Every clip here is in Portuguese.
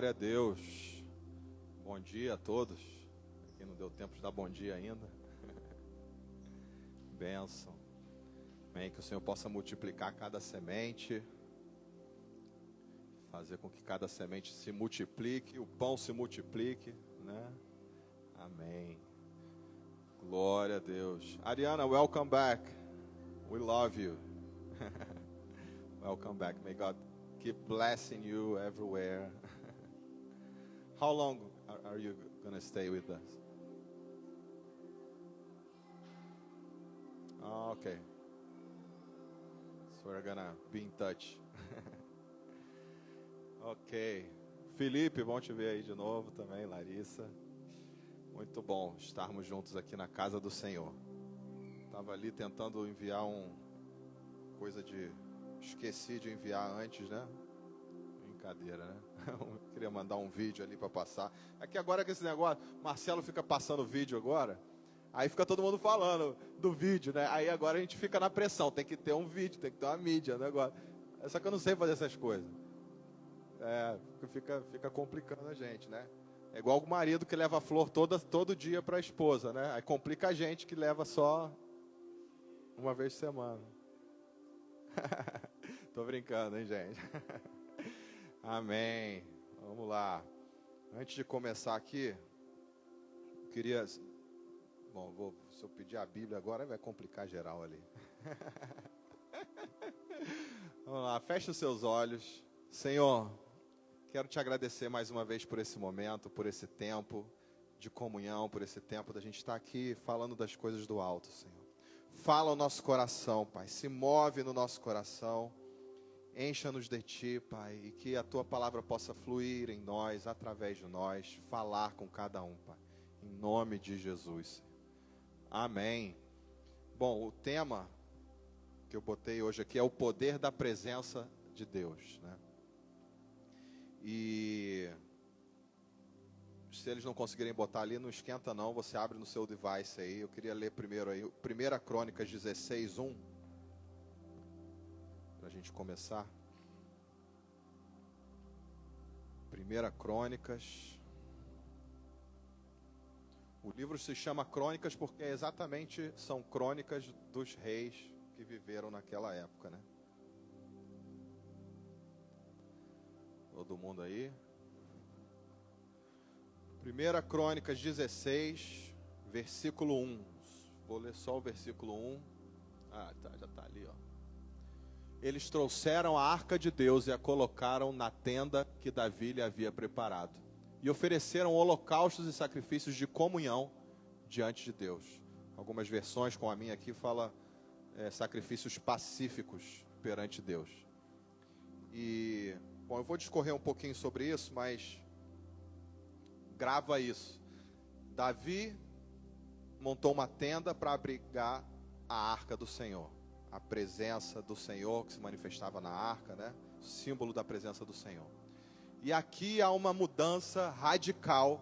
Glória a Deus. Bom dia a todos. Aqui não deu tempo de dar bom dia ainda. Bênção. Amém. Que o Senhor possa multiplicar cada semente. Fazer com que cada semente se multiplique, o pão se multiplique, né? Amém. Glória a Deus. Ariana, welcome back. We love you. Welcome back. May God keep blessing you everywhere. How long are you going to stay with us? Oh, okay. So we're going to be in touch. Ok. Felipe, bom te ver aí de novo também, Larissa. Muito bom estarmos juntos aqui na casa do Senhor. Estava ali tentando enviar coisa de... Esqueci de enviar antes, né? Brincadeira, né? Eu queria mandar um vídeo ali para passar. Aqui agora que esse negócio, Marcelo fica passando vídeo agora. Aí fica todo mundo falando do vídeo, né? Aí agora a gente fica na pressão. Tem que ter um vídeo, tem que ter uma mídia, né? Agora. Só que eu não sei fazer essas coisas. Fica complicando a gente, né? É igual o marido que leva flor todo dia para a esposa, né? Aí complica a gente que leva só uma vez por semana. Tô brincando, hein, gente? Amém. Vamos lá. Antes de começar aqui, eu queria... Bom, se eu pedir a Bíblia agora, vai complicar geral ali. Vamos lá, feche os seus olhos. Senhor, quero te agradecer mais uma vez por esse momento, por esse tempo de comunhão, por esse tempo da gente estar aqui falando das coisas do alto, Senhor. Fala o nosso coração, Pai, se move no nosso coração, encha-nos de Ti, Pai, e que a Tua palavra possa fluir em nós, através de nós, falar com cada um, Pai, em nome de Jesus, Senhor. Amém. Bom, o tema que eu botei hoje aqui é o poder da presença de Deus, né? E se eles não conseguirem botar ali, não esquenta não, você abre no seu device aí. Eu queria ler primeiro aí, 1 Crônicas 16:1, para a gente começar. 1 Crônicas. O livro se chama Crônicas porque exatamente são crônicas dos reis que viveram naquela época, né? Todo mundo aí? 1 Crônicas 16, versículo 1. Vou ler só o versículo 1. Já está ali, ó. Eles trouxeram a arca de Deus e a colocaram na tenda que Davi lhe havia preparado. E ofereceram holocaustos e sacrifícios de comunhão diante de Deus. Algumas versões, como a minha aqui, fala sacrifícios pacíficos perante Deus. E, bom, eu vou discorrer um pouquinho sobre isso, mas grava isso. Davi montou uma tenda para abrigar a arca do Senhor. A presença do Senhor que se manifestava na arca, né? Símbolo da presença do Senhor. E aqui há uma mudança radical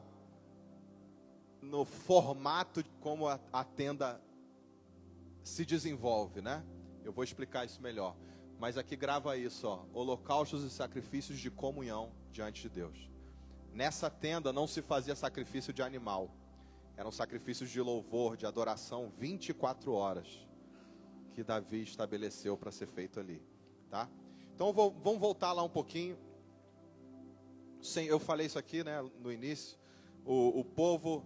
no formato de como a tenda se desenvolve, né? Eu vou explicar isso melhor. Mas aqui grava isso, ó. Holocaustos e sacrifícios de comunhão diante de Deus. Nessa tenda não se fazia sacrifício de animal. Eram sacrifícios de louvor, de adoração, 24 horas. Que Davi estabeleceu para ser feito ali, tá? Então vamos voltar lá um pouquinho. Eu falei isso aqui, né, no início. O povo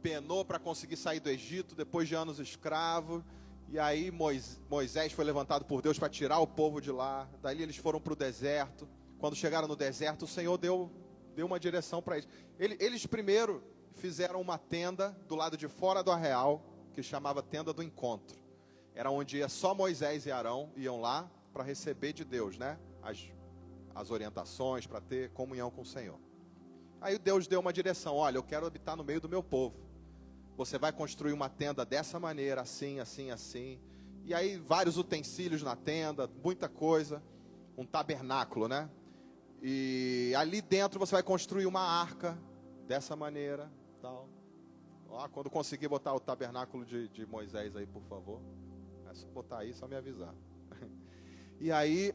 penou para conseguir sair do Egito depois de anos escravo. E aí Moisés foi levantado por Deus para tirar o povo de lá. Daí eles foram para o deserto. Quando chegaram no deserto, o Senhor deu uma direção para eles. Eles primeiro fizeram uma tenda do lado de fora do arraial, que chamava Tenda do Encontro. Era onde ia só Moisés e Arão, iam lá para receber de Deus, né? As orientações, para ter comunhão com o Senhor. Aí Deus deu uma direção: olha, eu quero habitar no meio do meu povo. Você vai construir uma tenda dessa maneira, assim, assim, assim. E aí vários utensílios na tenda, muita coisa. Um tabernáculo, né? E ali dentro você vai construir uma arca dessa maneira, tal. Ó, quando conseguir botar o tabernáculo de Moisés aí, por favor. É só botar aí, só me avisar. E aí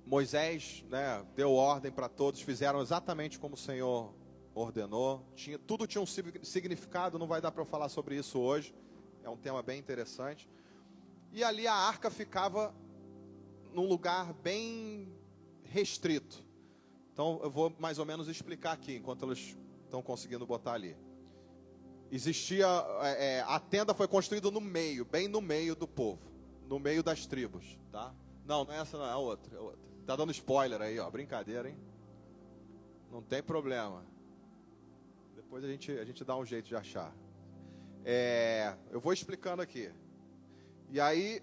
Moisés, né, deu ordem para todos, fizeram exatamente como o Senhor ordenou. Tudo tinha um significado, não vai dar para eu falar sobre isso hoje. É um tema bem interessante. E ali a arca ficava num lugar bem restrito. Então eu vou mais ou menos explicar aqui, enquanto eles estão conseguindo botar ali. Existia, a tenda foi construída no meio, bem no meio do povo, no meio das tribos, tá? Não, não é essa não, é outra, é outra. Tá dando spoiler aí, ó, brincadeira, hein? Não tem problema. Depois a gente dá um jeito de achar. Eu vou explicando aqui. E aí,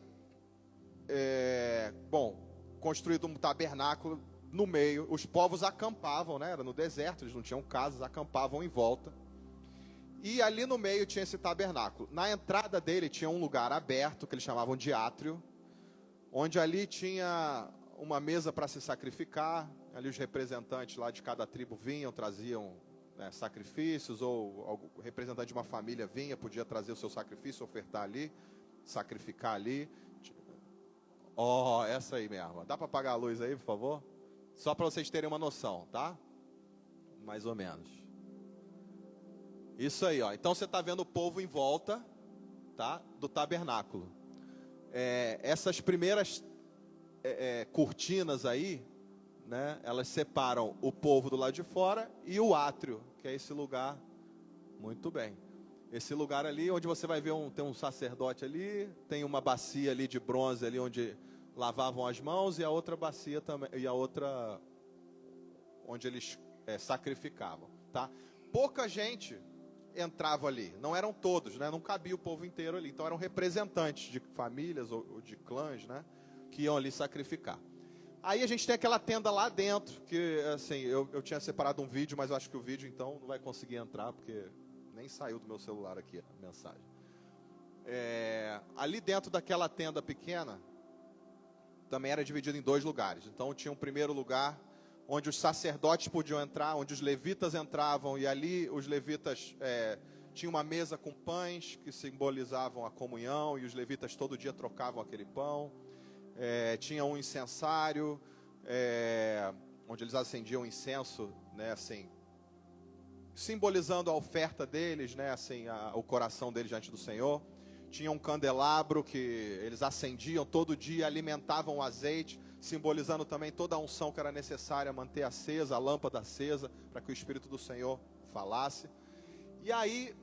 bom, construído um tabernáculo no meio, os povos acampavam, né? Era no deserto, eles não tinham casas, acampavam em volta. E ali no meio tinha esse tabernáculo. Na entrada dele tinha um lugar aberto, que eles chamavam de átrio, onde ali tinha uma mesa para se sacrificar. Ali os representantes lá de cada tribo vinham, traziam, né, sacrifícios, ou o representante de uma família vinha, podia trazer o seu sacrifício, ofertar ali, sacrificar ali. Ó, essa aí mesmo. Dá para apagar a luz aí, por favor? Só para vocês terem uma noção, tá? Mais ou menos. Isso aí, ó. Então você está vendo o povo em volta, tá, do tabernáculo. Essas primeiras cortinas aí, né, elas separam o povo do lado de fora e o átrio, que é esse lugar. Muito bem. Esse lugar ali, onde você vai ver tem um sacerdote ali, tem uma bacia ali de bronze ali onde lavavam as mãos, e a outra bacia também, e a outra onde eles sacrificavam, tá? Pouca gente entrava ali, não eram todos, né? Não cabia o povo inteiro ali, então eram representantes de famílias ou de clãs, né, que iam ali sacrificar. Aí a gente tem aquela tenda lá dentro, que assim, eu tinha separado um vídeo, mas eu acho que o vídeo então não vai conseguir entrar, porque nem saiu do meu celular aqui a mensagem. Ali dentro daquela tenda pequena, também era dividido em 2 lugares. Então tinha um primeiro lugar onde os sacerdotes podiam entrar, onde os levitas entravam, e ali os levitas tinham uma mesa com pães que simbolizavam a comunhão, e os levitas todo dia trocavam aquele pão. Tinha um incensário, onde eles acendiam incenso, né, assim, simbolizando a oferta deles, né, assim, o coração deles diante do Senhor. Tinha um candelabro que eles acendiam todo dia, alimentavam o azeite, simbolizando também toda a unção que era necessária manter acesa, a lâmpada acesa, para que o Espírito do Senhor falasse. E aí,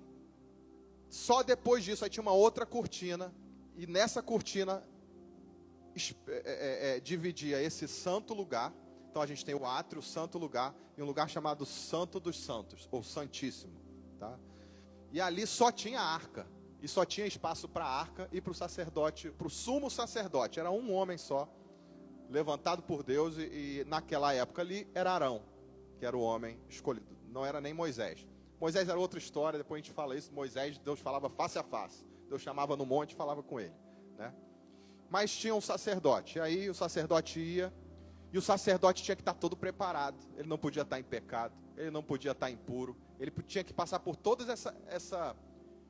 só depois disso, aí tinha uma outra cortina, e nessa cortina dividia esse santo lugar. Então a gente tem o átrio, o santo lugar, e um lugar chamado Santo dos Santos, ou Santíssimo, tá? E ali só tinha a arca, e só tinha espaço para a arca e para o sacerdote, para o sumo sacerdote. Era um homem só, levantado por Deus, e naquela época ali era Arão, que era o homem escolhido, não era nem Moisés. Moisés era outra história, depois a gente fala isso. Moisés, Deus falava face a face, Deus chamava no monte e falava com ele, né? Mas tinha um sacerdote, e aí o sacerdote ia, e o sacerdote tinha que estar todo preparado. Ele não podia estar em pecado, ele não podia estar impuro, ele tinha que passar por todo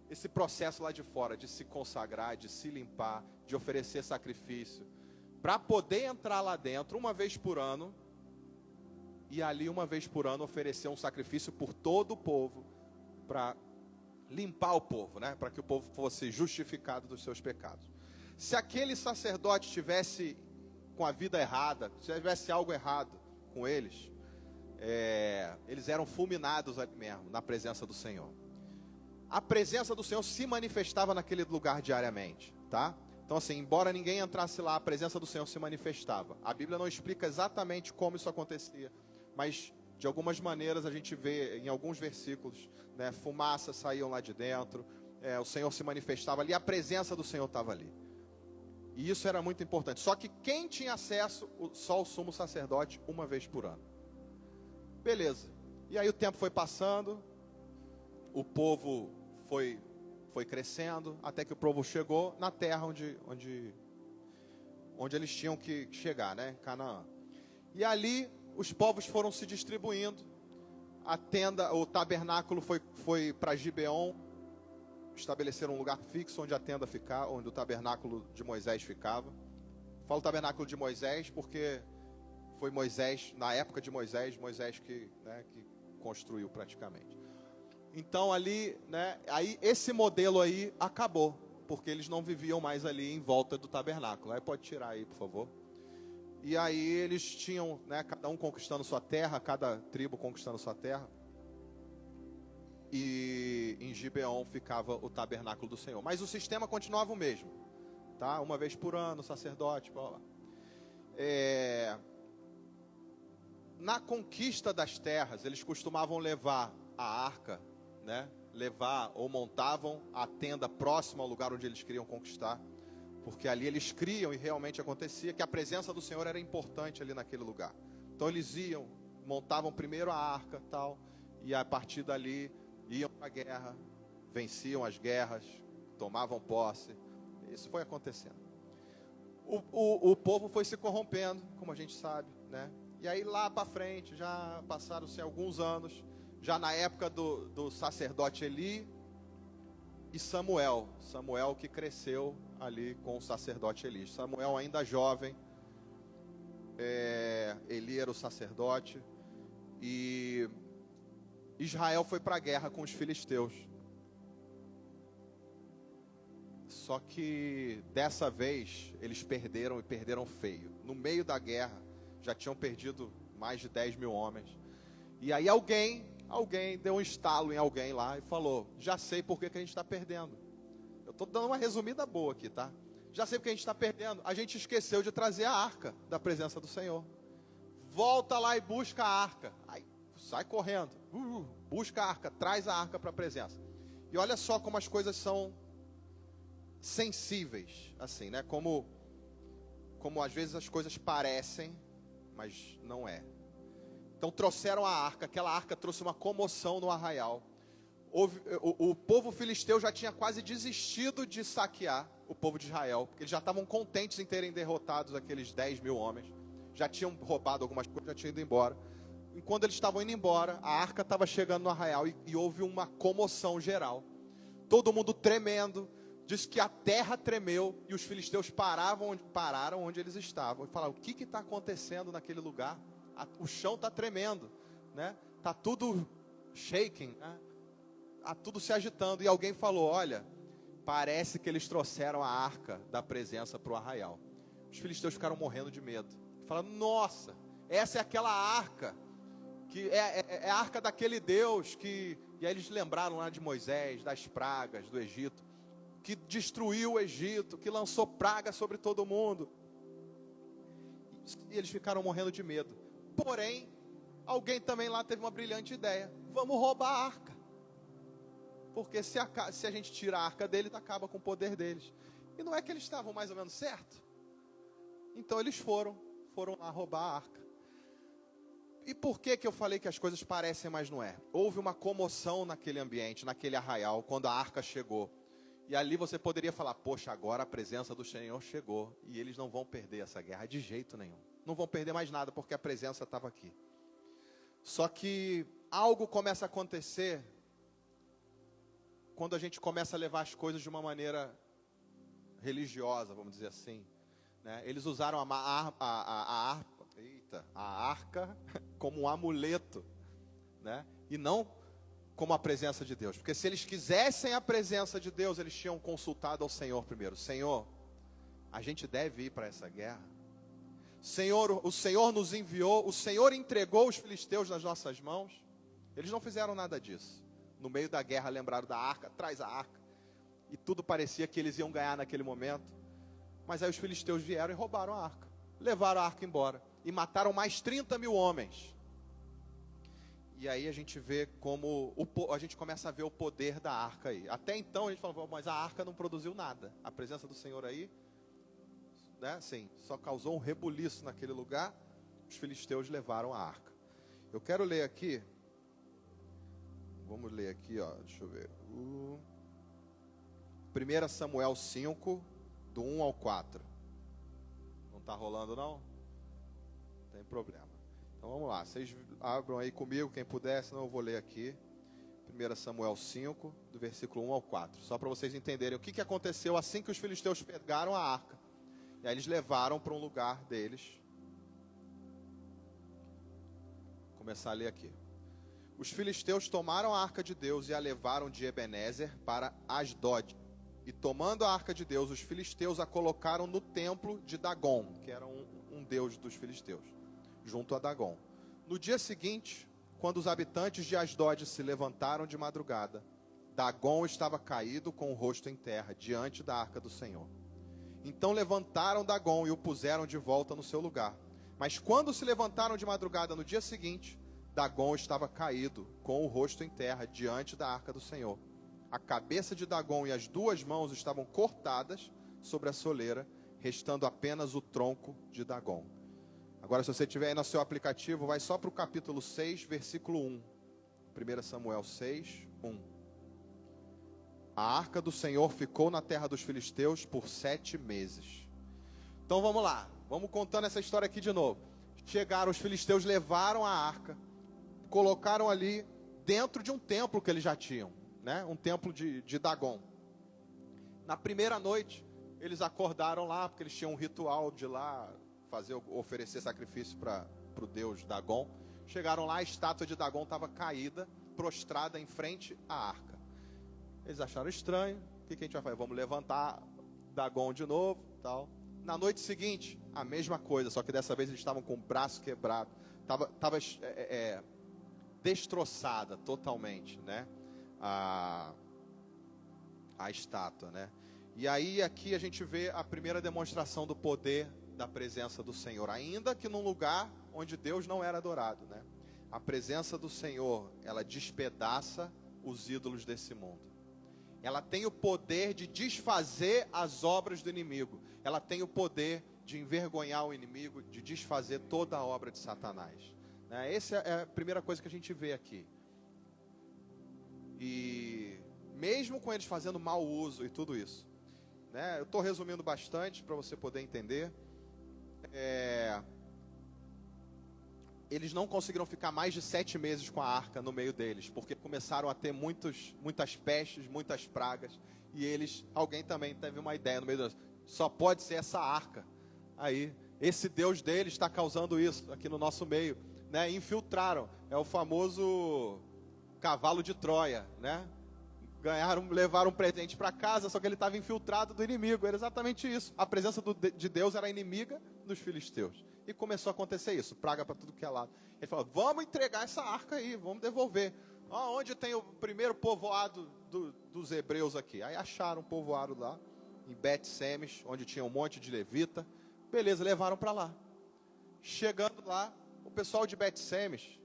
esse processo lá de fora, de se consagrar, de se limpar, de oferecer sacrifício, para poder entrar lá dentro uma vez por ano, e ali uma vez por ano oferecer um sacrifício por todo o povo, para limpar o povo, né? Para que o povo fosse justificado dos seus pecados. Se aquele sacerdote tivesse com a vida errada, se tivesse algo errado com eles, eles eram fulminados ali mesmo, na presença do Senhor. A presença do Senhor se manifestava naquele lugar diariamente, tá? Então assim, embora ninguém entrasse lá, a presença do Senhor se manifestava. A Bíblia não explica exatamente como isso acontecia, mas de algumas maneiras a gente vê em alguns versículos, né, fumaças saíam lá de dentro, o Senhor se manifestava ali, a presença do Senhor estava ali. E isso era muito importante. Só que quem tinha acesso, só o sumo sacerdote, uma vez por ano. Beleza. E aí o tempo foi passando, o povo foi crescendo, até que o povo chegou na terra onde eles tinham que chegar, né? Canaã. E ali os povos foram se distribuindo. A tenda, o tabernáculo foi para Gibeon. Estabeleceram um lugar fixo onde a tenda ficava, onde o tabernáculo de Moisés ficava. Falo tabernáculo de Moisés porque foi Moisés, na época de Moisés que, né, que construiu praticamente. Então ali, né, aí esse modelo aí acabou, porque eles não viviam mais ali em volta do tabernáculo. Aí pode tirar aí, por favor. E aí eles tinham, né, cada um conquistando sua terra, cada tribo conquistando sua terra. E em Gibeon ficava o tabernáculo do Senhor. Mas o sistema continuava o mesmo, tá? Uma vez por ano, sacerdote, blá, blá. Na conquista das terras, eles costumavam levar a arca, né? Levar ou montavam a tenda próxima ao lugar onde eles queriam conquistar, porque ali eles criam, e realmente acontecia, que a presença do Senhor era importante ali naquele lugar. Então eles iam, montavam primeiro a arca, tal, e a partir dali iam para a guerra, venciam as guerras, tomavam posse. Isso foi acontecendo. O povo foi se corrompendo, como a gente sabe, né? E aí lá para frente, já passaram-se alguns anos, já na época do sacerdote Eli e Samuel que cresceu ali com o sacerdote Eli. Samuel ainda jovem, Eli era o sacerdote, e Israel foi para a guerra com os filisteus. Só que dessa vez eles perderam, e perderam feio. No meio da guerra já tinham perdido mais de 10 mil homens. E aí alguém deu um estalo em alguém lá e falou: já sei por que a gente está perdendo. Eu estou dando uma resumida boa aqui, tá? Já sei por que a gente está perdendo. A gente esqueceu de trazer a arca da presença do Senhor. Volta lá e busca a arca. Aí sai correndo, busca a arca, traz a arca para a presença. E olha só como as coisas são sensíveis, assim, né? Como às vezes as coisas parecem, mas não é. Então trouxeram a arca, aquela arca trouxe uma comoção no arraial. O povo filisteu já tinha quase desistido de saquear o povo de Israel, porque eles já estavam contentes em terem derrotado aqueles 10 mil homens, já tinham roubado algumas coisas, já tinham ido embora. E quando eles estavam indo embora, a arca estava chegando no arraial e houve uma comoção geral. Todo mundo tremendo. Diz que a terra tremeu e os filisteus pararam onde eles estavam. E falaram: o que está acontecendo naquele lugar? O chão está tremendo, né? Está tudo shaking, né? Está tudo se agitando. E alguém falou: olha, parece que eles trouxeram a arca da presença para o arraial. Os filisteus ficaram morrendo de medo. Falaram: nossa, essa é aquela arca, que é a arca daquele Deus que... E aí eles lembraram lá de Moisés, das pragas do Egito, que destruiu o Egito, que lançou praga sobre todo mundo. E eles ficaram morrendo de medo. Porém, alguém também lá teve uma brilhante ideia: vamos roubar a arca. Porque se a gente tira a arca deles, acaba com o poder deles. E não é que eles estavam mais ou menos certo? Então eles foram lá roubar a arca. E por que eu falei que as coisas parecem, mas não é? Houve uma comoção naquele ambiente, naquele arraial, quando a arca chegou. E ali você poderia falar: poxa, agora a presença do Senhor chegou, e eles não vão perder essa guerra de jeito nenhum. Não vão perder mais nada, porque a presença estava aqui. Só que algo começa a acontecer quando a gente começa a levar as coisas de uma maneira religiosa, vamos dizer assim, né? Eles usaram a arca como um amuleto, né? E não como a presença de Deus. Porque se eles quisessem a presença de Deus, eles tinham consultado ao Senhor primeiro: Senhor, a gente deve ir para essa guerra? Senhor, o Senhor nos enviou, o Senhor entregou os filisteus nas nossas mãos? Eles não fizeram nada disso. No meio da guerra lembraram da arca: traz a arca. E tudo parecia que eles iam ganhar naquele momento. Mas aí os filisteus vieram e roubaram a arca, levaram a arca embora e mataram mais 30 mil homens. E aí a gente vê como a gente começa a ver o poder da arca aí. Até então a gente falava: mas a arca não produziu nada. A presença do Senhor aí, né, assim, só causou um rebuliço naquele lugar. Os filisteus levaram a arca. Eu quero ler aqui. Vamos ler aqui, ó, deixa eu ver. 1 Samuel 5, do 1 ao 4. Não está rolando, não? Não tem problema. Então vamos lá, vocês abram aí comigo, quem puder, senão eu vou ler aqui. 1 Samuel 5, do versículo 1 ao 4. Só para vocês entenderem o que aconteceu assim que os filisteus pegaram a arca. E aí eles levaram para um lugar deles. começar a ler aqui. Os filisteus tomaram a arca de Deus e a levaram de Ebenezer para Asdod. E tomando a arca de Deus, os filisteus a colocaram no templo de Dagon, que era um deus dos filisteus, junto a Dagon. No dia seguinte, quando os habitantes de Asdod se levantaram de madrugada, Dagon estava caído com o rosto em terra, diante da arca do Senhor. Então levantaram Dagon e o puseram de volta no seu lugar. Mas quando se levantaram de madrugada no dia seguinte, Dagon estava caído, com o rosto em terra, diante da arca do Senhor. A cabeça de Dagon e as duas mãos estavam cortadas sobre a soleira, restando apenas o tronco de Dagon. Agora, se você tiver aí no seu aplicativo, vai só para o capítulo 6, versículo 1. 1 Samuel 6, 1. A arca do Senhor ficou na terra dos filisteus por 7 meses. Então vamos lá, vamos contando essa história aqui de novo. Chegaram, os filisteus levaram a arca, colocaram ali dentro de um templo que eles já tinham, né? Um templo de Dagon. Na primeira noite, eles acordaram lá, porque eles tinham um ritual de lá oferecer sacrifício para o deus Dagon. Chegaram lá, a estátua de Dagon estava caída, prostrada em frente à arca. Eles acharam estranho. O que a gente vai fazer? Vamos levantar Dagon de novo, tal. Na noite seguinte, a mesma coisa, só que dessa vez eles estavam com o braço quebrado. Estava destroçada totalmente, né? A estátua, né? E aí aqui a gente vê a primeira demonstração do poder da presença do Senhor, ainda que num lugar onde Deus não era adorado, né? A presença do Senhor, ela despedaça os ídolos desse mundo. Ela tem o poder de desfazer as obras do inimigo. Ela tem o poder de envergonhar o inimigo, de desfazer toda a obra de Satanás. Né? Essa é a primeira coisa que a gente vê aqui. E mesmo com eles fazendo mau uso e tudo isso, né? Eu estou resumindo bastante para você poder entender. Eles não conseguiram ficar mais de 7 meses com a arca no meio deles, porque começaram a ter muitas pestes, muitas pragas, e alguém também teve uma ideia no meio deles, só pode ser essa arca, aí, esse Deus deles está causando isso aqui no nosso meio, né? Infiltraram, é o famoso cavalo de Troia, né? Levaram um presente para casa, só que ele estava infiltrado do inimigo, era exatamente isso, a presença de Deus era inimiga dos filisteus. E começou a acontecer isso, praga para tudo que é lado. Ele falou, vamos entregar essa arca aí, vamos devolver. Onde tem o primeiro povoado dos hebreus aqui? Aí acharam um povoado lá, em Bet-Semes, onde tinha um monte de levita. Beleza, levaram para lá. Chegando lá, o pessoal de Bet-Semes,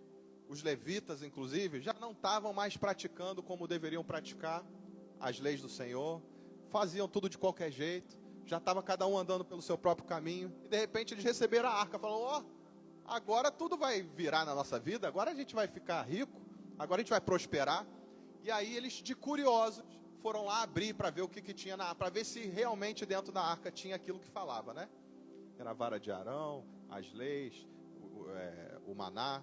os levitas inclusive, já não estavam mais praticando como deveriam praticar as leis do Senhor. Faziam tudo de qualquer jeito. Já estava cada um andando pelo seu próprio caminho. E de repente eles receberam a arca. Falaram, agora tudo vai virar na nossa vida. Agora a gente vai ficar rico. Agora a gente vai prosperar. E aí eles, de curiosos, foram lá abrir para ver o que tinha na arca. Para ver se realmente dentro da arca tinha aquilo que falava, né? Era a vara de Arão, as leis, o maná.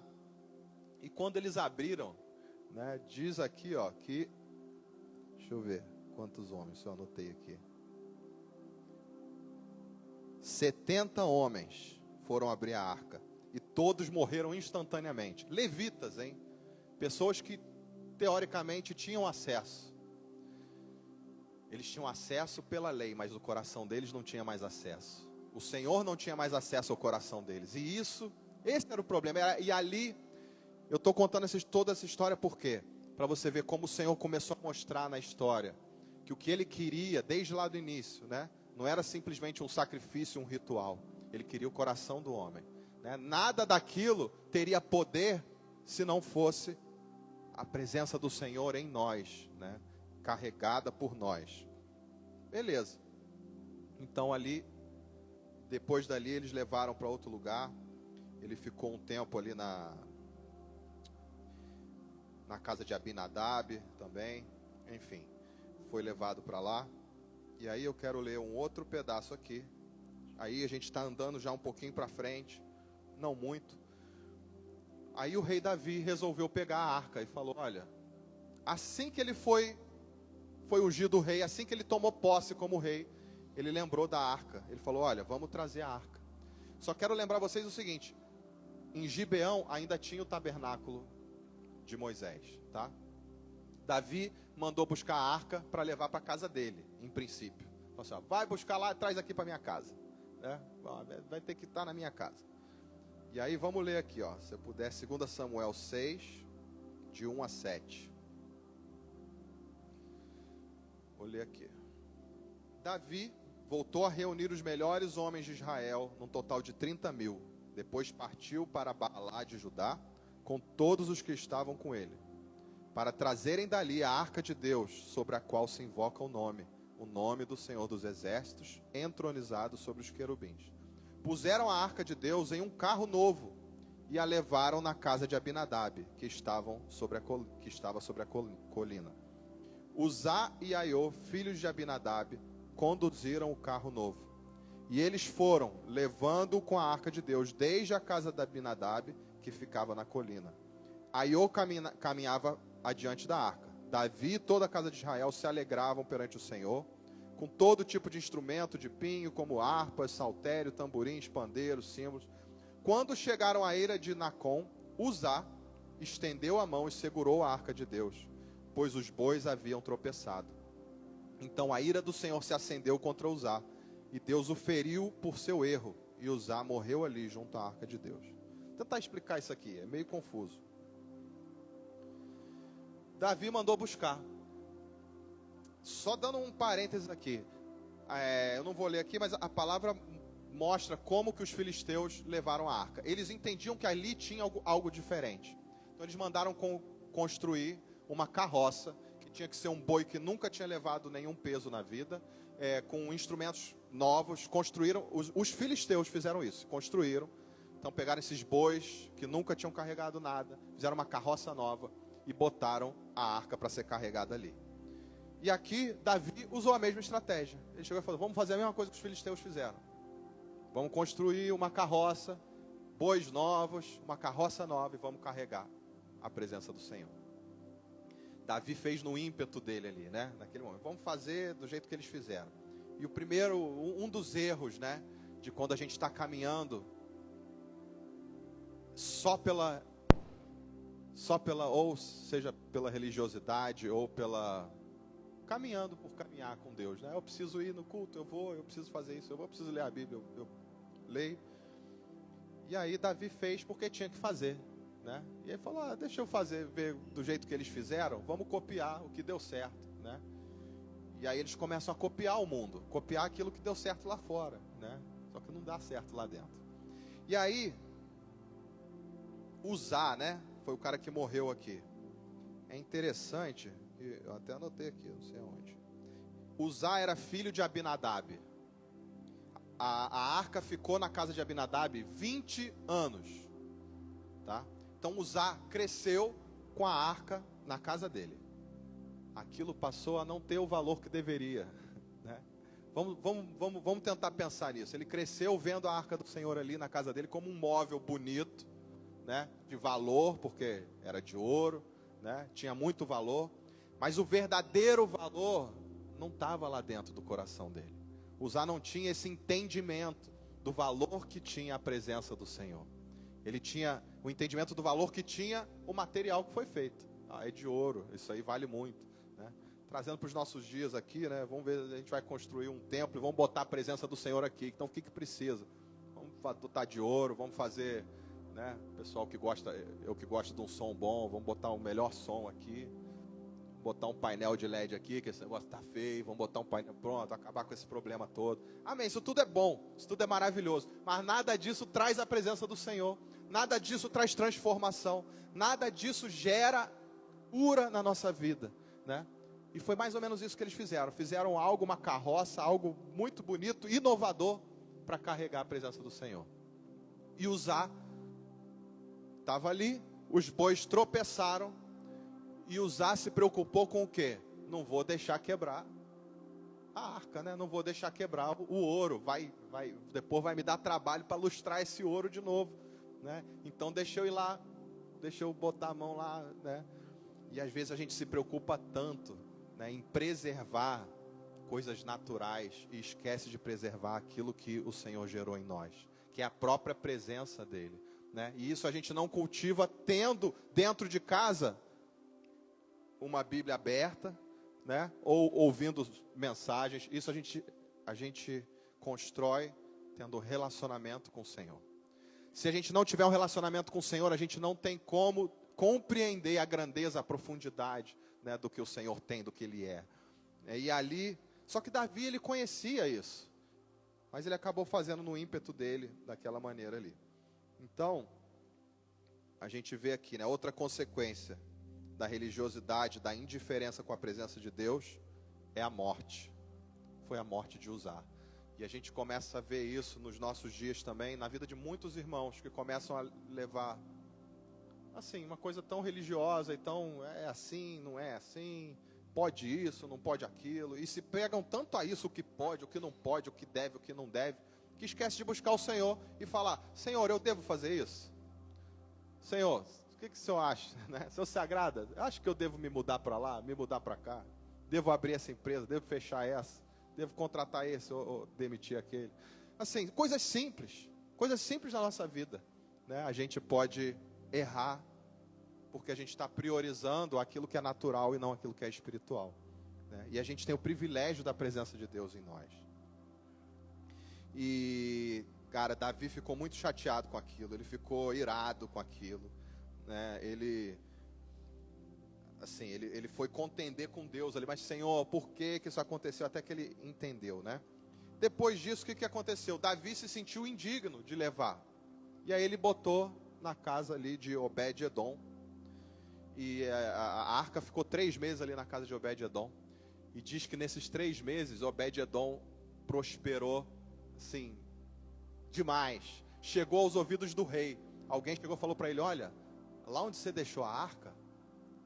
E quando eles abriram, né, diz aqui, que... Deixa eu ver quantos homens eu anotei aqui. 70 homens foram abrir a arca e todos morreram instantaneamente. Levitas, hein? Pessoas que teoricamente tinham acesso. Eles tinham acesso pela lei, mas o coração deles não tinha mais acesso. O Senhor não tinha mais acesso ao coração deles. E esse era o problema. E ali, eu estou contando toda essa história por quê? Para você ver como o Senhor começou a mostrar na história que o que Ele queria desde lá do início, né? Não era simplesmente um sacrifício, um ritual. Ele queria o coração do homem, né? Nada daquilo teria poder se não fosse a presença do Senhor em nós, né? Carregada por nós. Beleza. Então ali, depois dali eles levaram para outro lugar. Ele ficou um tempo ali na casa de Abinadab também. Enfim, foi levado para lá. E aí eu quero ler um outro pedaço aqui. Aí a gente está andando já um pouquinho para frente, não muito. Aí o rei Davi resolveu pegar a arca e falou, olha, assim que ele foi ungido rei, assim que ele tomou posse como rei, ele lembrou da arca. Ele falou, olha, vamos trazer a arca. Só quero lembrar vocês o seguinte, em Gibeão ainda tinha o tabernáculo de Moisés, tá? Davi mandou buscar a arca para levar para a casa dele, em princípio. Falou assim, ó, vai buscar lá, traz aqui para minha casa, né? Vai ter que estar na minha casa. E aí vamos ler aqui, ó, se eu puder, 2 Samuel 6, de 1 a 7. Vou ler aqui. Davi voltou a reunir os melhores homens de Israel, num total de 30.000. Depois partiu para Baalá de Judá, com todos os que estavam com ele, para trazerem dali a arca de Deus, sobre a qual se invoca o nome do Senhor dos Exércitos, entronizado sobre os querubins. Puseram a arca de Deus em um carro novo e a levaram na casa de Abinadab, que estava sobre a colina. Uzá e Aiô, filhos de Abinadab, conduziram o carro novo. E eles foram, levando-o com a arca de Deus, desde a casa de Abinadab, que ficava na colina. Aiô caminhava adiante da arca. Davi e toda a casa de Israel se alegravam perante o Senhor, com todo tipo de instrumento de pinho, como harpas, saltério, tamborins, pandeiros, símbolos. Quando chegaram à eira de Nacon, Uzá estendeu a mão e segurou a arca de Deus, pois os bois haviam tropeçado. Então a ira do Senhor se acendeu contra Uzá, e Deus o feriu por seu erro, e Uzá morreu ali junto à arca de Deus. Vou tentar explicar isso aqui, é meio confuso. Davi mandou buscar. Só dando um parênteses aqui, eu não vou ler aqui, mas a palavra mostra como que os filisteus levaram a arca. Eles entendiam que ali tinha algo diferente. Então eles mandaram construir uma carroça, que tinha que ser um boi que nunca tinha levado nenhum peso na vida, com instrumentos novos. Construíram, os filisteus fizeram isso, construíram. Então pegaram esses bois que nunca tinham carregado nada, fizeram uma carroça nova e botaram a arca para ser carregada ali. E aqui Davi usou a mesma estratégia. Ele chegou e falou, vamos fazer a mesma coisa que os filisteus fizeram. Vamos construir uma carroça, bois novos, uma carroça nova, e vamos carregar a presença do Senhor. Davi fez no ímpeto dele ali, né? Naquele momento. Vamos fazer do jeito que eles fizeram. E o primeiro, um dos erros, né? De quando a gente está caminhando só pela, ou seja, pela religiosidade, ou caminhando por caminhar com Deus, né? Eu preciso ir no culto, eu preciso fazer isso, eu preciso ler a Bíblia, eu leio. E aí Davi fez porque tinha que fazer, né? E aí falou, deixa eu ver do jeito que eles fizeram, vamos copiar o que deu certo, né? E aí eles começam a copiar o mundo, copiar aquilo que deu certo lá fora, né? Só que não dá certo lá dentro. E aí, Uzá, né? Foi o cara que morreu aqui. É interessante, eu até anotei aqui, não sei aonde. Uzá era filho de Abinadab. A arca ficou na casa de Abinadab 20 anos, tá? Então Uzá cresceu com a arca na casa dele. Aquilo passou a não ter o valor que deveria, né? Vamos tentar pensar nisso. Ele cresceu vendo a arca do Senhor ali na casa dele como um móvel bonito, né? De valor, porque era de ouro, né? Tinha muito valor. Mas o verdadeiro valor não estava lá dentro do coração dele. Uzá não tinha esse entendimento do valor que tinha a presença do Senhor. Ele tinha o entendimento do valor que tinha o material que foi feito. É de ouro, isso aí vale muito, né? Trazendo para os nossos dias aqui, né? Vamos ver, a gente vai construir um templo e vamos botar a presença do Senhor aqui. Então o que precisa? Vamos botar de ouro, vamos fazer, né? Pessoal que gosta, eu que gosto de um som bom, vamos botar o melhor som aqui. Botar um painel de LED aqui, que esse negócio tá feio, vamos botar um painel, pronto, acabar com esse problema todo. Amém, isso tudo é bom, isso tudo é maravilhoso, mas nada disso traz a presença do Senhor, nada disso traz transformação, nada disso gera cura na nossa vida, né? E foi mais ou menos isso que eles fizeram algo, uma carroça, algo muito bonito, inovador, para carregar a presença do Senhor. E Uzá estava ali, os bois tropeçaram, e Uzá se preocupou com o quê? Não vou deixar quebrar a arca, né? Não vou deixar quebrar o ouro. Depois vai me dar trabalho para lustrar esse ouro de novo, né? Então deixa eu ir lá, deixa eu botar a mão lá, né? E às vezes a gente se preocupa tanto, né, em preservar coisas naturais e esquece de preservar aquilo que o Senhor gerou em nós, que é a própria presença dele. né? E isso a gente não cultiva tendo dentro de casa uma Bíblia aberta, né? Ou ouvindo mensagens. Isso a gente constrói tendo relacionamento com o Senhor. Se a gente não tiver um relacionamento com o Senhor, a gente não tem como compreender a grandeza, a profundidade, né, do que o Senhor tem, do que Ele é. E ali, só que Davi, ele conhecia isso, mas ele acabou fazendo no ímpeto dele, daquela maneira ali. Então, a gente vê aqui, né, outra consequência da religiosidade, da indiferença com a presença de Deus, é a morte. Foi a morte de Uzá. E a gente começa a ver isso nos nossos dias também, na vida de muitos irmãos que começam a levar, assim, uma coisa tão religiosa e tão, é assim, não é assim, pode isso, não pode aquilo, e se pegam tanto a isso, o que pode, o que não pode, o que deve, o que não deve, que esquece de buscar o Senhor e falar: Senhor, eu devo fazer isso? Senhor, o que o Senhor acha? Né? O Senhor se agrada? Acho que eu devo me mudar para lá, me mudar para cá? Devo abrir essa empresa, devo fechar essa? Devo contratar esse ou demitir aquele? Assim, coisas simples da nossa vida, né? A gente pode errar porque a gente está priorizando aquilo que é natural e não aquilo que é espiritual, né? E a gente tem o privilégio da presença de Deus em nós. E, cara, Davi ficou muito chateado com aquilo, ele ficou irado com aquilo, né? Ele foi contender com Deus ali, mas Senhor, por que isso aconteceu? Até que ele entendeu, né? Depois disso, o que aconteceu? Davi se sentiu indigno de levar, e aí ele botou na casa ali de Obed-Edom, e a arca ficou 3 meses ali na casa de Obed-Edom, e diz que nesses 3 meses, Obed-Edom prosperou, assim, demais, chegou aos ouvidos do rei. Alguém chegou e falou para ele: olha, lá onde você deixou a arca,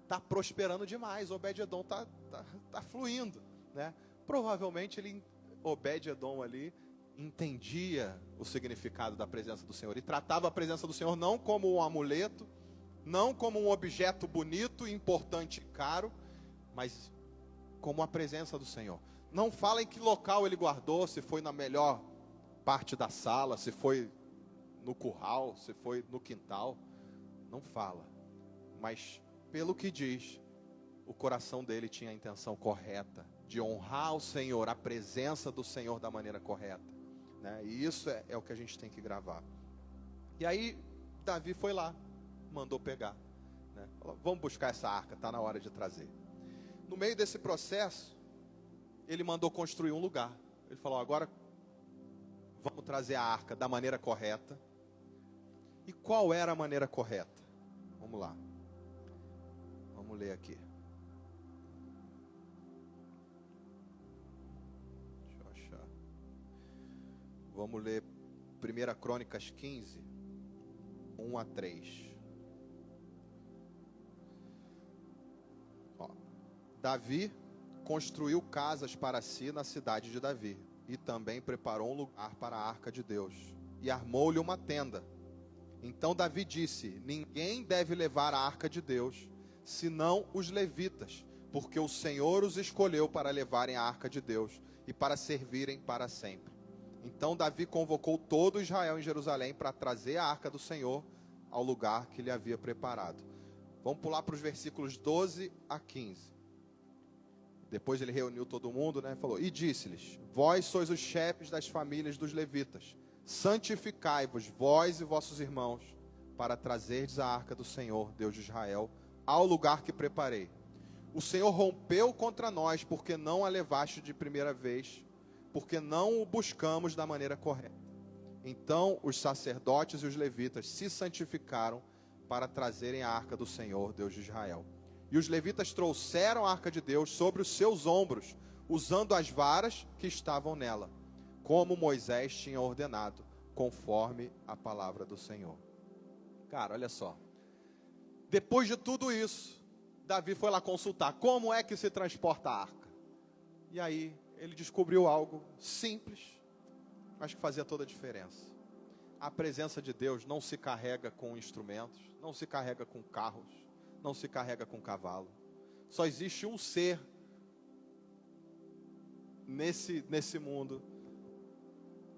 está prosperando demais, Obed-Edom tá fluindo, né? Provavelmente Obed-Edom ali entendia o significado da presença do Senhor e tratava a presença do Senhor não como um amuleto, não como um objeto bonito, importante e caro, mas como a presença do Senhor. Não fala em que local ele guardou, se foi na melhor parte da sala, se foi no curral, se foi no quintal, não fala, mas pelo que diz, o coração dele tinha a intenção correta de honrar o Senhor, a presença do Senhor da maneira correta, né? E isso é o que a gente tem que gravar. E aí Davi foi lá, mandou pegar, né? Falou: vamos buscar essa arca, está na hora de trazer. No meio desse processo, ele mandou construir um lugar. Ele falou: agora vamos trazer a arca da maneira correta. E qual era a maneira correta? Vamos lá. Vamos ler aqui. Deixa eu achar. Vamos ler 1 Crônicas 15, 1 a 3. Ó. Davi construiu casas para si na cidade de Davi, e também preparou um lugar para a arca de Deus, e armou-lhe uma tenda. Então Davi disse: ninguém deve levar a arca de Deus, senão os levitas, porque o Senhor os escolheu para levarem a arca de Deus e para servirem para sempre. Então Davi convocou todo Israel em Jerusalém para trazer a arca do Senhor ao lugar que ele havia preparado. Vamos pular para os versículos 12 a 15. Depois ele reuniu todo mundo, né? Falou: e disse-lhes: vós sois os chefes das famílias dos levitas, santificai-vos, vós e vossos irmãos, para trazerdes a arca do Senhor, Deus de Israel, ao lugar que preparei. O Senhor rompeu contra nós, porque não a levaste de primeira vez, porque não o buscamos da maneira correta. Então os sacerdotes e os levitas se santificaram para trazerem a arca do Senhor, Deus de Israel. E os levitas trouxeram a arca de Deus sobre os seus ombros, usando as varas que estavam nela, como Moisés tinha ordenado, conforme a palavra do Senhor. Cara, olha só. Depois de tudo isso, Davi foi lá consultar como é que se transporta a arca. E aí ele descobriu algo simples, mas que fazia toda a diferença. A presença de Deus não se carrega com instrumentos, não se carrega com carros, não se carrega com cavalo. Só existe um ser nesse mundo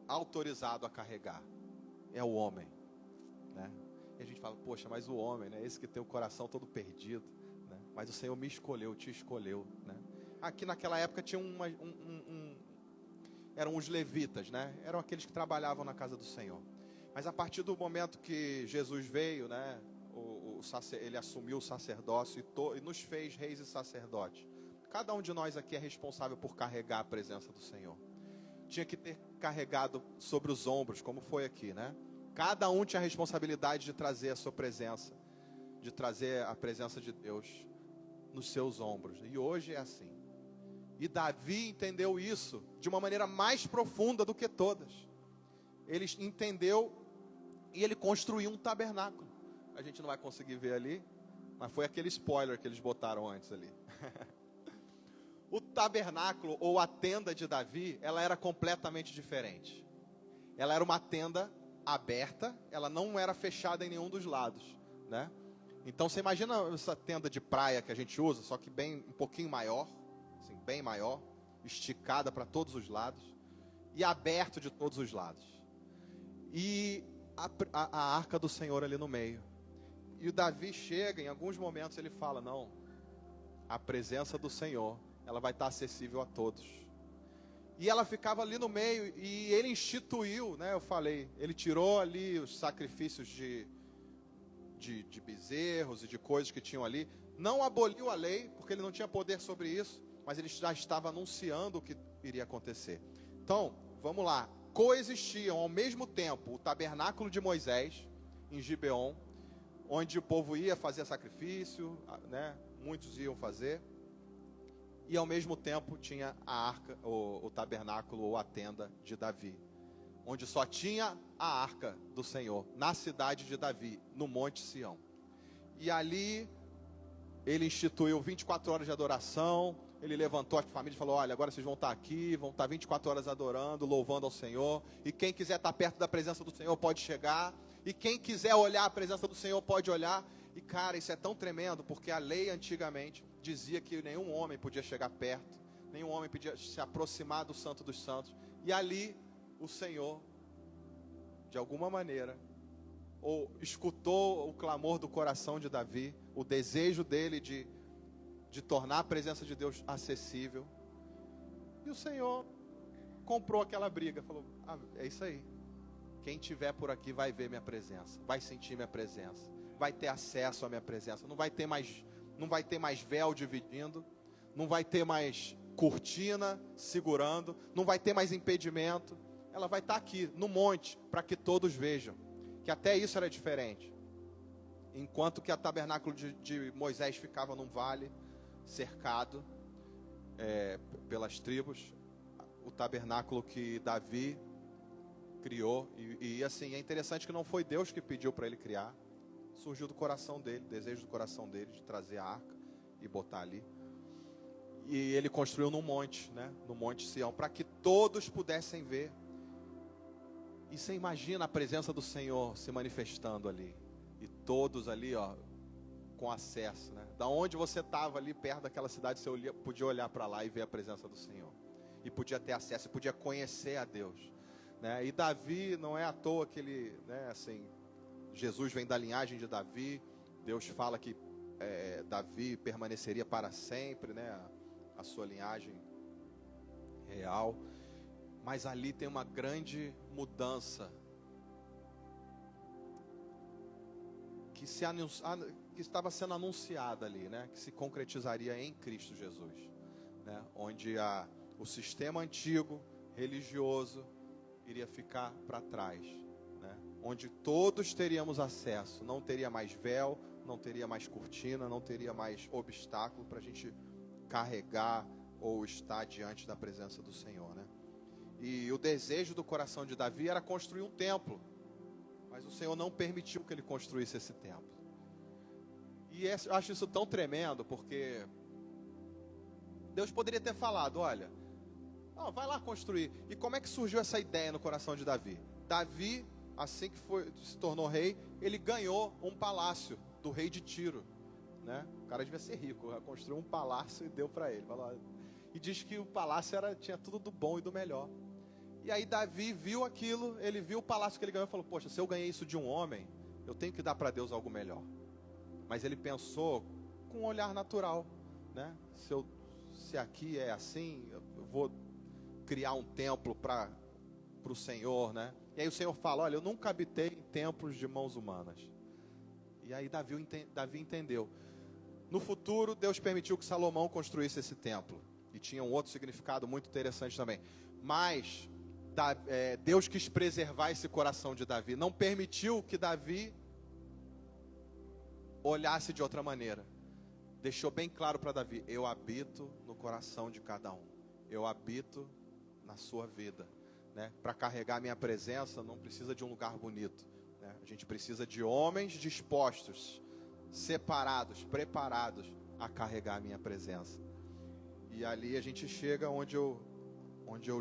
autorizado a carregar. É o homem, né? E a gente fala, poxa, mas o homem, né? Esse que tem o coração todo perdido, né? Mas o Senhor me escolheu, te escolheu, né? Aqui naquela época tinha eram os levitas, né? Eram aqueles que trabalhavam na casa do Senhor. Mas a partir do momento que Jesus veio, né? Ele assumiu o sacerdócio e nos fez reis e sacerdotes. Cada um de nós aqui é responsável por carregar a presença do Senhor. Tinha que ter carregado sobre os ombros, como foi aqui, né? Cada um tinha a responsabilidade de trazer a sua presença, de trazer a presença de Deus nos seus ombros. E hoje é assim. E Davi entendeu isso de uma maneira mais profunda do que todas. Ele entendeu e ele construiu um tabernáculo. A gente não vai conseguir ver ali, mas foi aquele spoiler que eles botaram antes ali. O tabernáculo ou a tenda de Davi, ela era completamente diferente. Ela era uma tenda aberta, ela não era fechada em nenhum dos lados, né? Então você imagina essa tenda de praia que a gente usa, só que bem um pouquinho maior, assim, bem maior, esticada para todos os lados e aberto de todos os lados. E a arca do Senhor ali no meio. E o Davi chega, em alguns momentos ele fala, não, a presença do Senhor, ela vai estar acessível a todos. E ela ficava ali no meio, e ele instituiu, né, eu falei, ele tirou ali os sacrifícios de bezerros e de coisas que tinham ali, não aboliu a lei, porque ele não tinha poder sobre isso, mas ele já estava anunciando o que iria acontecer. Então, vamos lá, coexistiam ao mesmo tempo o tabernáculo de Moisés, em Gibeon, onde o povo ia fazer sacrifício, né, muitos iam fazer, e ao mesmo tempo tinha a arca, o tabernáculo ou a tenda de Davi, onde só tinha a arca do Senhor, na cidade de Davi, no Monte Sião. E ali ele instituiu 24 horas de adoração, ele levantou a família e falou, olha, agora vocês vão estar aqui, vão estar 24 horas adorando, louvando ao Senhor, e quem quiser estar perto da presença do Senhor pode chegar, e quem quiser olhar a presença do Senhor pode olhar. E cara, isso é tão tremendo, porque a lei antigamente dizia que nenhum homem podia chegar perto, nenhum homem podia se aproximar do Santo dos Santos. E ali o Senhor, de alguma maneira, ou escutou o clamor do coração de Davi, o desejo dele de tornar a presença de Deus acessível. E o Senhor comprou aquela briga, falou, é isso aí. Quem estiver por aqui vai ver minha presença, vai sentir minha presença, vai ter acesso à minha presença. Não vai ter mais véu dividindo, não vai ter mais cortina segurando, não vai ter mais impedimento. Ela vai estar aqui no monte para que todos vejam. Que até isso era diferente. Enquanto que o tabernáculo de Moisés ficava num vale cercado pelas tribos, o tabernáculo que Davi criou, e assim, é interessante que não foi Deus que pediu para ele criar, surgiu do coração dele, desejo do coração dele de trazer a arca e botar ali. E ele construiu num monte, né, no Monte Sião, para que todos pudessem ver. E você imagina a presença do Senhor se manifestando ali, e todos ali, ó, com acesso, né? Da onde você estava ali perto daquela cidade, você podia olhar para lá e ver a presença do Senhor, e podia ter acesso, e podia conhecer a Deus, né? E Davi, não é à toa que ele, né, assim, Jesus vem da linhagem de Davi. Deus fala que Davi permaneceria para sempre, né, a sua linhagem real. Mas ali tem uma grande mudança que estava sendo anunciada ali, né? Que se concretizaria em Cristo Jesus, né? Onde o sistema antigo, religioso, iria ficar para trás, né? Onde todos teríamos acesso, não teria mais véu, não teria mais cortina, não teria mais obstáculo para a gente carregar ou estar diante da presença do Senhor, né? E o desejo do coração de Davi era construir um templo, mas o Senhor não permitiu que ele construísse esse templo. E eu acho isso tão tremendo, porque Deus poderia ter falado, olha, vai lá construir. E como é que surgiu essa ideia no coração de Davi? Davi, assim que se tornou rei, ele ganhou um palácio do rei de Tiro, né? O cara devia ser rico, construiu um palácio e deu para ele. E diz que o palácio tinha tudo do bom e do melhor. E aí Davi viu aquilo, ele viu o palácio que ele ganhou e falou, poxa, se eu ganhei isso de um homem, Eu tenho que dar para Deus algo melhor. Mas ele pensou com um olhar natural, né? Se aqui é assim, eu vou criar um templo para o Senhor, né? E aí o Senhor fala, olha, eu nunca habitei em templos de mãos humanas. E aí Davi entendeu. No futuro, Deus permitiu que Salomão construísse esse templo. E tinha um outro significado muito interessante também. Mas Deus quis preservar esse coração de Davi. Não permitiu que Davi olhasse de outra maneira. Deixou bem claro para Davi, eu habito no coração de cada um. Eu habito na sua vida. Né? Para carregar a minha presença, não precisa de um lugar bonito. Né? A gente precisa de homens dispostos, separados, preparados a carregar a minha presença. E ali a gente chega onde eu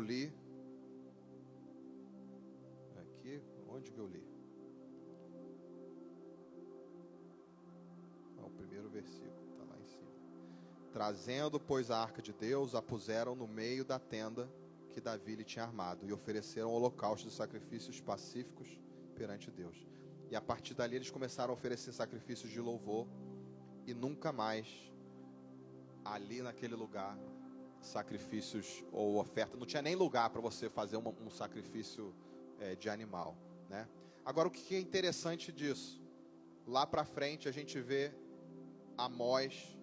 li. Aqui, onde que eu li? O primeiro versículo está lá em cima. Trazendo, pois, a arca de Deus, a puseram no meio da tenda que Davi lhe tinha armado, e ofereceram holocaustos e sacrifícios pacíficos perante Deus. E a partir dali eles começaram a oferecer sacrifícios de louvor, e nunca mais, ali naquele lugar, sacrifícios ou oferta, não tinha nem lugar para você fazer um sacrifício de animal, né? Agora, o que é interessante disso? Lá para frente a gente vê Amós,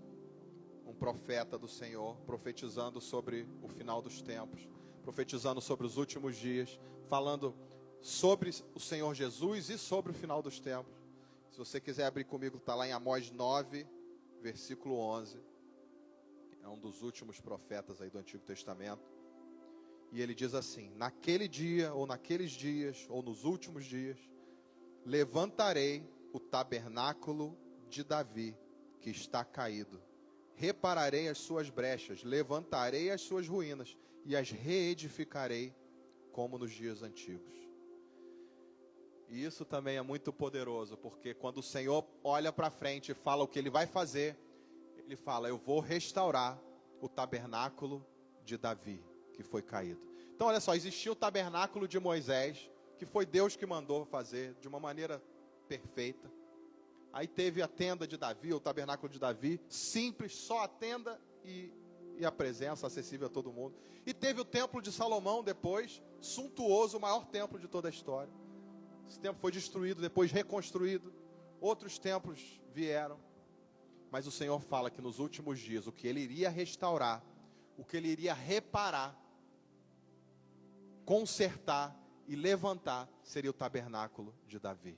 um profeta do Senhor, profetizando sobre o final dos tempos, profetizando sobre os últimos dias, falando sobre o Senhor Jesus e sobre o final dos tempos. Se você quiser abrir comigo, está lá em Amós 9, versículo 11. É um dos últimos profetas aí do Antigo Testamento. E ele diz assim: naquele dia, ou naqueles dias, ou nos últimos dias, levantarei o tabernáculo de Davi, que está caído. Repararei as suas brechas, levantarei as suas ruínas, e as reedificarei como nos dias antigos. E isso também é muito poderoso, porque quando o Senhor olha para frente e fala o que Ele vai fazer, Ele fala, eu vou restaurar o tabernáculo de Davi, que foi caído. Então olha só, existia o tabernáculo de Moisés, que foi Deus que mandou fazer de uma maneira perfeita. Aí teve a tenda de Davi, o tabernáculo de Davi, simples, só a tenda e a presença acessível a todo mundo. E teve o templo de Salomão depois, suntuoso, o maior templo de toda a história. Esse templo foi destruído, depois reconstruído. Outros templos vieram. Mas o Senhor fala que nos últimos dias, o que Ele iria restaurar, o que Ele iria reparar, consertar e levantar, seria o tabernáculo de Davi.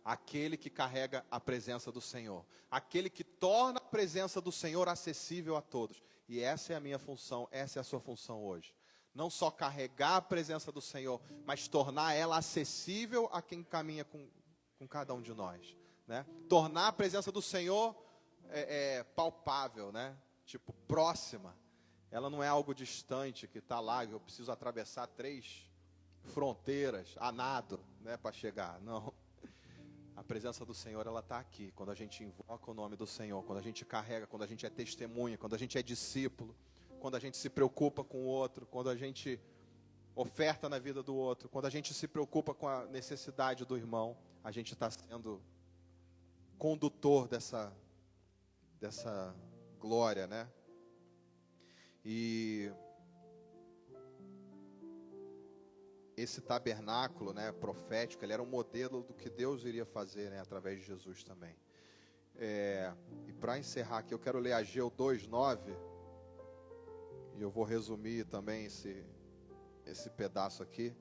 Aquele que carrega a presença do Senhor. Aquele que torna a presença do Senhor acessível a todos. E essa é a minha função, essa é a sua função hoje. Não só carregar a presença do Senhor, mas tornar ela acessível a quem caminha com cada um de nós. Né? Tornar a presença do Senhor palpável, né? Tipo, próxima. Ela não é algo distante, que está lá, eu preciso atravessar 3 fronteiras, a nado, né, para chegar. Não. A presença do Senhor, ela está aqui, quando a gente invoca o nome do Senhor, quando a gente carrega, quando a gente é testemunha, quando a gente é discípulo, quando a gente se preocupa com o outro, quando a gente oferta na vida do outro, quando a gente se preocupa com a necessidade do irmão, a gente está sendo condutor dessa glória, né? E esse tabernáculo, né, profético, ele era um modelo do que Deus iria fazer, né, através de Jesus também. E para encerrar aqui, eu quero ler Ageu 2:9, e eu vou resumir também esse pedaço aqui.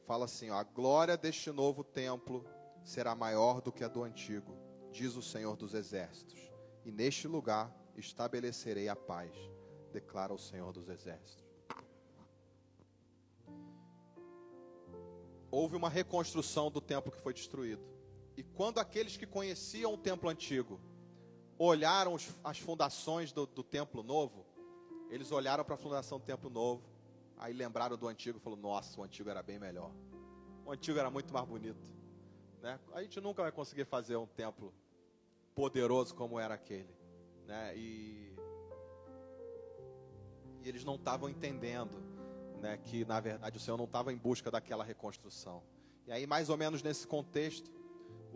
Fala assim, ó, a glória deste novo templo será maior do que a do antigo, diz o Senhor dos Exércitos, e neste lugar estabelecerei a paz, declara o Senhor dos Exércitos. Houve uma reconstrução do templo que foi destruído. E quando aqueles que conheciam o templo antigo olharam as fundações do templo novo, eles olharam para a fundação do templo novo, aí lembraram do antigo e falaram, nossa, o antigo era bem melhor. O antigo era muito mais bonito. Né? A gente nunca vai conseguir fazer um templo poderoso como era aquele. Né? E eles não estavam entendendo, que na verdade o Senhor não estava em busca daquela reconstrução. E aí mais ou menos nesse contexto,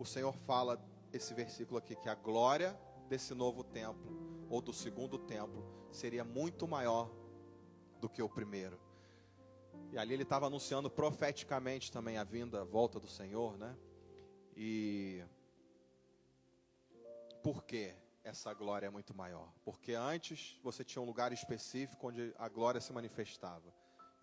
o Senhor fala esse versículo aqui, que a glória desse novo templo, ou do segundo templo, seria muito maior do que o primeiro. E ali ele estava anunciando profeticamente também a vinda, a volta do Senhor, né? E por que essa glória é muito maior? Porque antes você tinha um lugar específico onde a glória se manifestava.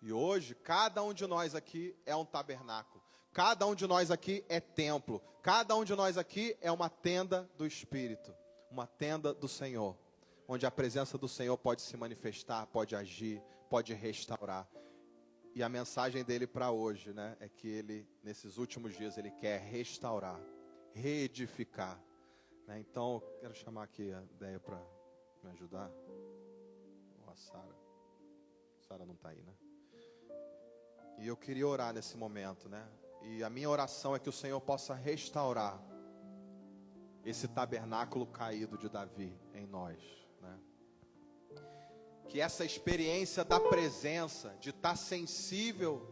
E hoje, cada um de nós aqui é um tabernáculo. Cada um de nós aqui é templo. Cada um de nós aqui é uma tenda do Espírito. Uma tenda do Senhor. Onde a presença do Senhor pode se manifestar, pode agir, pode restaurar. E a mensagem dele para hoje, né, é que ele, nesses últimos dias, ele quer restaurar, reedificar. Né? Então, quero chamar aqui a ideia para me ajudar. A Sara. Sara não está aí, né? E eu queria orar nesse momento, né? E a minha oração é que o Senhor possa restaurar esse tabernáculo caído de Davi em nós, né? Que essa experiência da presença, de estar sensível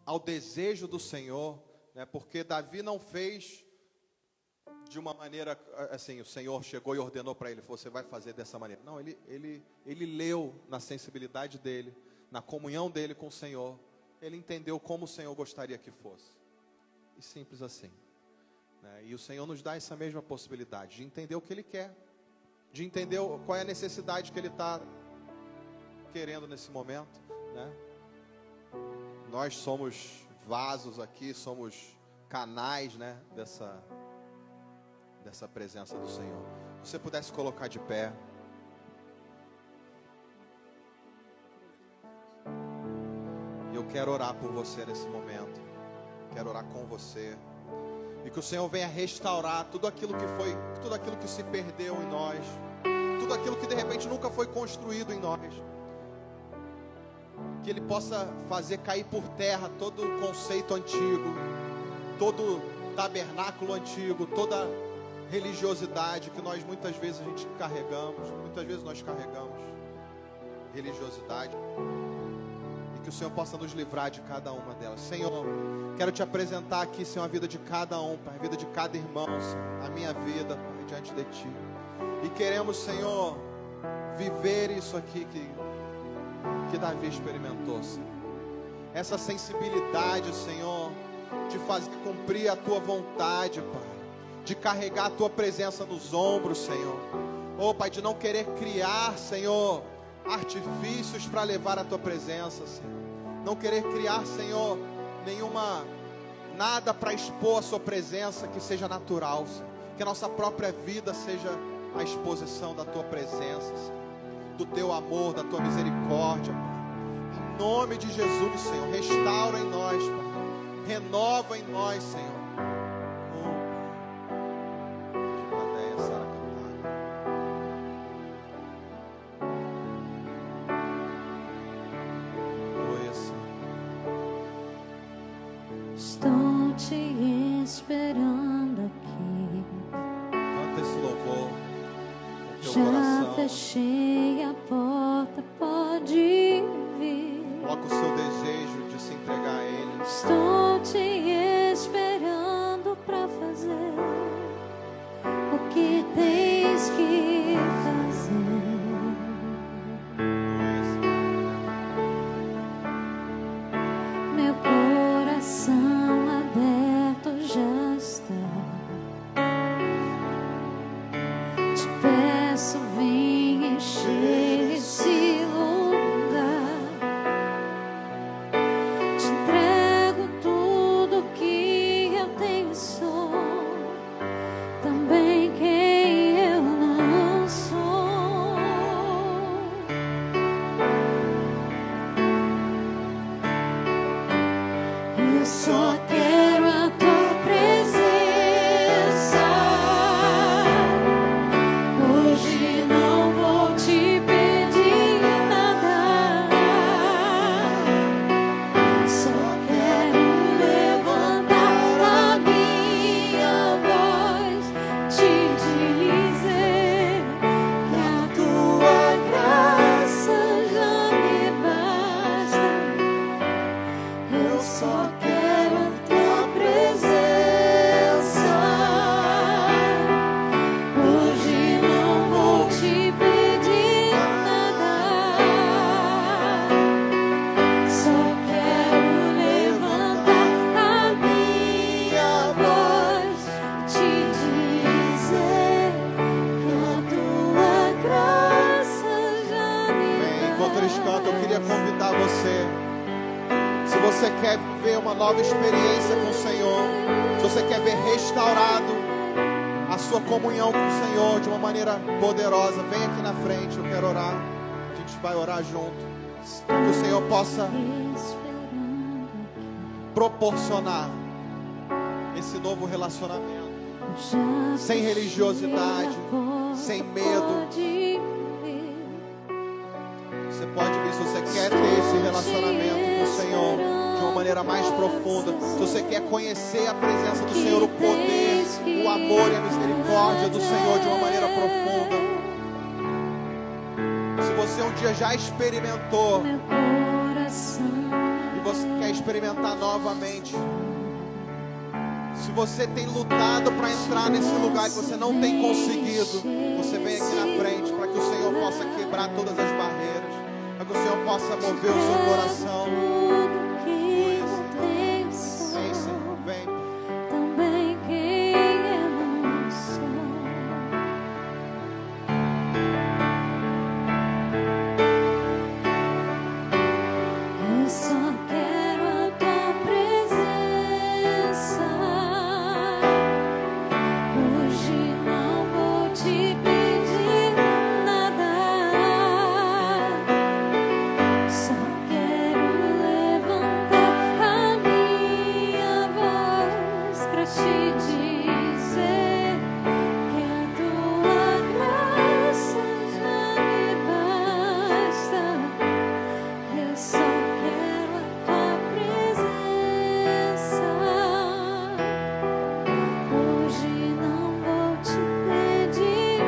ao desejo do Senhor, né? Porque Davi não fez de uma maneira assim, o Senhor chegou e ordenou para ele, você vai fazer dessa maneira. Não, ele leu na sensibilidade dele, na comunhão dele com o Senhor, ele entendeu como o Senhor gostaria que fosse. E simples assim, né? E o Senhor nos dá essa mesma possibilidade de entender o que Ele quer, de entender qual é a necessidade que Ele está querendo nesse momento, né? Nós somos vasos aqui, somos canais, né, dessa presença do Senhor. Se você pudesse colocar de pé. E eu quero orar por você nesse momento. Quero orar com você. E que o Senhor venha restaurar tudo aquilo que foi, tudo aquilo que se perdeu em nós, tudo aquilo que de repente nunca foi construído em nós. Que Ele possa fazer cair por terra todo o conceito antigo, todo tabernáculo antigo, toda religiosidade que nós muitas vezes a gente carregamos, muitas vezes nós carregamos religiosidade. E que o Senhor possa nos livrar de cada uma delas. Senhor, quero te apresentar aqui, Senhor, a vida de cada um, Pai, a vida de cada irmão, Senhor, a minha vida, Pai, diante de Ti. E queremos, Senhor, viver isso aqui que Davi experimentou, Senhor. Essa sensibilidade, Senhor, de fazer cumprir a Tua vontade, Pai, de carregar a Tua presença nos ombros, Senhor. Oh, Pai, de não querer criar, Senhor, artifícios para levar a Tua presença, Senhor. Não querer criar, Senhor, nada para expor a Sua presença que seja natural, Senhor. Que a nossa própria vida seja a exposição da Tua presença, Senhor. Do Teu amor, da Tua misericórdia, Pai. Em nome de Jesus, Senhor, restaura em nós, Pai. Renova em nós, Senhor. Estou te esperando aqui. Canta esse louvor com teu Já coração. fechei a porta, pode vir. Coloca o seu desejo de se entregar a Ele. Estou te esperando pra fazer o que tens que fazer. Meu coração aberto já está. Te peço, vem encher esse lugar. Te entrego tudo que eu tenho e sou, também quem eu não sou. Eu só quero a Tua presença. você quer viver uma nova experiência com o Senhor, se você quer ver restaurado a sua comunhão com o Senhor de uma maneira poderosa, vem aqui na frente, eu quero orar. A gente vai orar junto, para que o Senhor possa proporcionar esse novo relacionamento, sem religiosidade, sem medo. Você pode vir, se você quer ter esse relacionamento com o Senhor de uma maneira mais profunda, se você quer conhecer a presença do Senhor, o poder, o amor e a misericórdia do Senhor de uma maneira profunda. Se você um dia já experimentou e você quer experimentar novamente, se você tem lutado para entrar nesse lugar que você não tem conseguido, você vem aqui na frente para que o Senhor possa quebrar todas as barreiras, para que o Senhor possa mover o seu coração. Vem, Senhor, vem. Também quem eu não sou. Eu só quero a tua presença. Hoje não vou te pedir nada. Só quero levantar a minha voz pra te dizer que a tua graça já me basta. Eu só quero a tua presença. Hoje não vou te pedir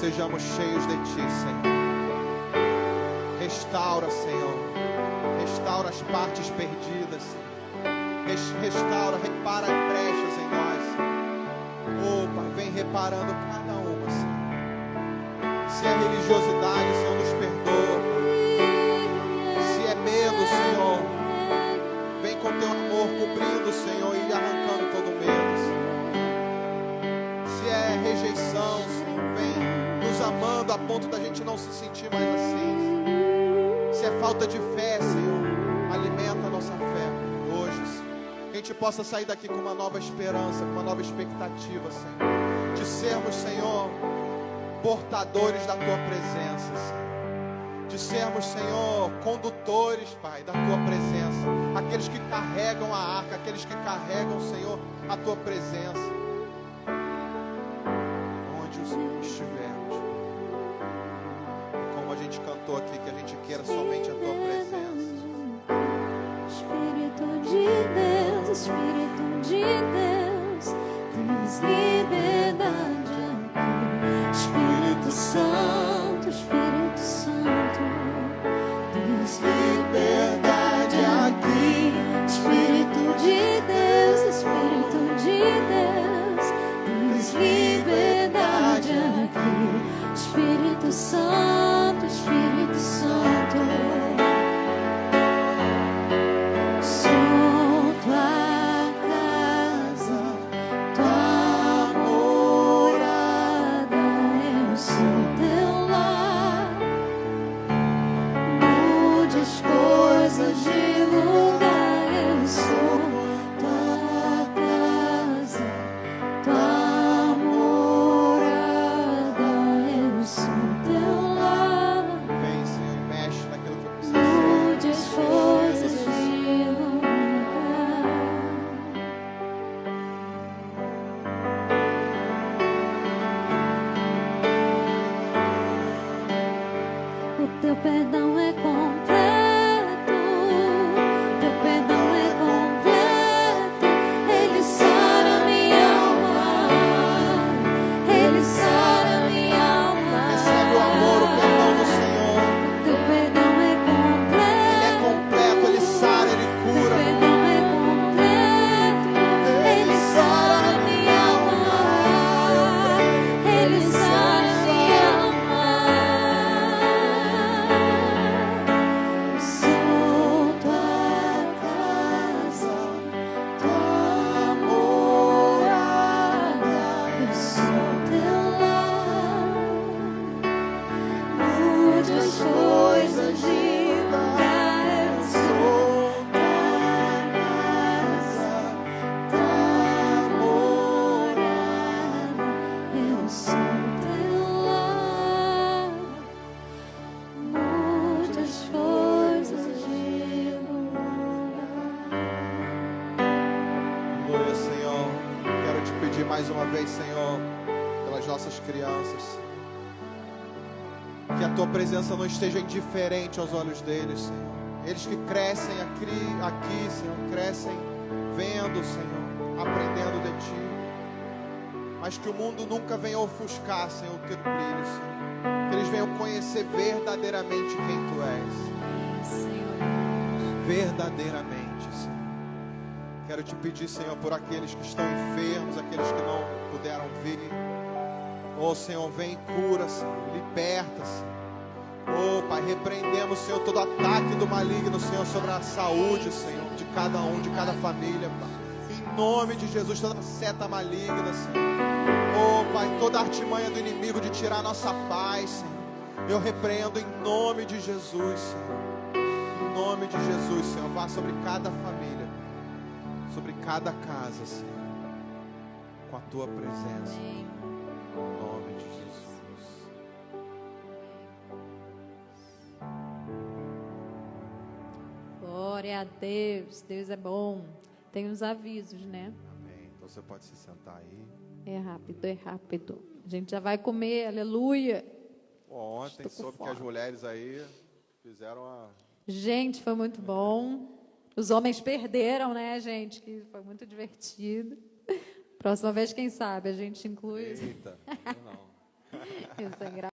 sejamos cheios de Ti, Senhor. Restaura, Senhor. Restaura as partes perdidas, Senhor. Restaura, repara as brechas em nós, Senhor. Oh, Pai, vem reparando cada uma, Senhor. Se é religiosidade, Senhor, nos perdoa. Se é medo, Senhor, vem com Teu amor cobrindo, Senhor, e arrancando todo medo, Senhor. Se é rejeição, Senhor, vem nos amando a ponto da gente não se sentir mais assim. Se é falta de fé, Senhor, alimenta a nossa fé hoje, Senhor. Que a gente possa sair daqui com uma nova esperança, com uma nova expectativa, Senhor. De sermos, Senhor, portadores da Tua presença, Senhor. De sermos, Senhor, condutores, Pai, da Tua presença. Aqueles que carregam a arca, aqueles que carregam, Senhor, a Tua presença. Onde estivermos. E como a gente cantou aqui, que a gente queira somente a Tua presença. Espírito de Deus, Espírito de Deus, tens liberdade aqui. Espírito Santo, Espírito Santo, tens liberdade aqui. Espírito de Deus, Espírito de Deus, tens liberdade aqui. Espírito Santo, Espírito Santo. Teu perdão é completo, Teu perdão é completo. Ele sara minha alma, Ele sara minha alma. Recebe o amor, o perdão do Senhor. Teu perdão é completo, Ele é completo, Ele sara, Ele cura. Teu perdão é completo. Ele sara minha alma, Ele sara minha alma. Mais uma vez, Senhor, pelas nossas crianças, que a Tua presença não esteja indiferente aos olhos deles, Senhor. Eles que crescem aqui, Senhor, crescem vendo, Senhor, aprendendo de Ti, mas que o mundo nunca venha ofuscar, Senhor, o Teu brilho, Senhor. Que eles venham conhecer verdadeiramente quem Tu és, verdadeiramente, Senhor. Quero Te pedir, Senhor, por aqueles que estão enfermos, aqueles que não puderam vir. Oh, Senhor, vem e cura, Senhor, liberta, Senhor. Oh, Pai, repreendemos, Senhor, todo ataque do maligno, Senhor, sobre a saúde, Senhor, de cada um, de cada família, Pai. Em nome de Jesus, toda seta maligna, Senhor. Oh, Pai, toda artimanha do inimigo de tirar a nossa paz, Senhor. Eu repreendo em nome de Jesus, Senhor. Em nome de Jesus, Senhor, vá sobre cada família, sobre cada casa, Senhor, com a Tua presença. Amém. Em nome de Jesus. Glória a Deus. Deus é bom. Tem uns avisos, né? Amém. Então você pode se sentar aí. É rápido, é rápido. A gente já vai comer, aleluia. Ontem soube que as mulheres aí fizeram a... Gente, foi muito bom. Os homens perderam, né, gente? Que foi muito divertido. Próxima vez, quem sabe, a gente inclui. Eita, não. Isso é engraçado.